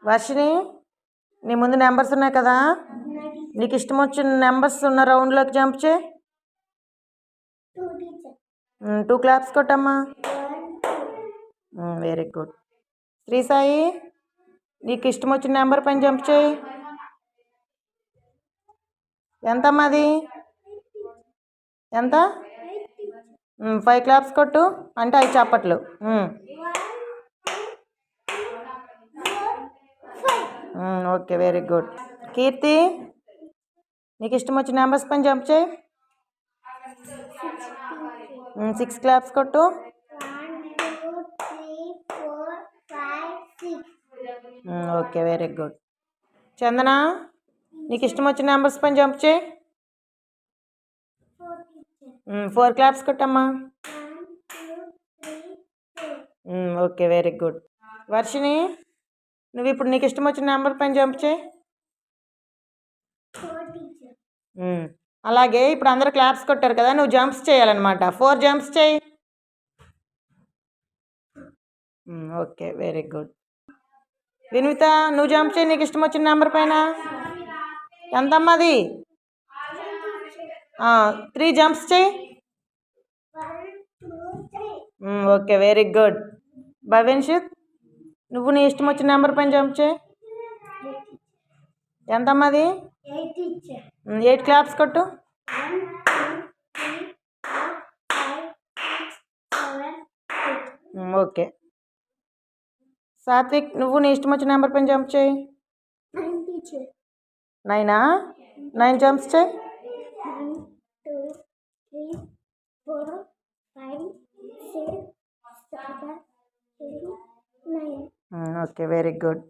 వర్షిని, నీ ముందు నెంబర్స్ ఉన్నాయి కదా, నీకు ఇష్టం వచ్చిన నెంబర్స్ ఉన్న రౌండ్లోకి జంప్ చేయి. 2 క్లాప్స్ కొట్టమ్మా. Very good. శ్రీ సాయి, నీకు ఇష్టం వచ్చిన నెంబర్ పైన జంప్ చేయి. ఎంతమ్మా అది? ఎంత? 5 క్లాప్స్ కొట్టు, అంటే 5 చప్పట్లు. Okay, very good. కీర్తి, నీకు ఇష్టం వచ్చిన నెంబర్స్ పైన జంప్ చేయి. 6 క్లాప్స్ కొట్టు. Okay, very good. చందన, నీకు ఇష్టం వచ్చిన నెంబర్స్ పైన జంప్ చేయి. 4 క్లాప్స్ కొట్టమ్మా. Okay, very good. వర్షిని, నువ్వు ఇప్పుడు నీకు ఇష్టం వచ్చిన నెంబర్ పైన జంప్ చేయి. అలాగే ఇప్పుడు అందరూ క్లాప్స్ కొట్టారు కదా, నువ్వు జంప్స్ చేయాలన్నమాట. 4 జంప్స్ చేయి. Okay, very good. వినిత, నువ్వు జంప్ చేయి నీకు ఇష్టం వచ్చిన నెంబర్ పైన. ఎంతమ్మా అది? 3 జంప్స్ చేయి. Okay, very good. భవిష్యత్, నువ్వు నీ ఇష్టం వచ్చిన నెంబర్ పైన జంప్ చేయి. ఎంతమ్మా అది? 8 క్లాప్స్ కొట్టు. ఓకే. సాత్విక్, నువ్వు నీ ఇష్టం వచ్చిన నెంబర్ పైన జంప్ చేయి. 9 జంప్స్ చేయి. Okay, very good.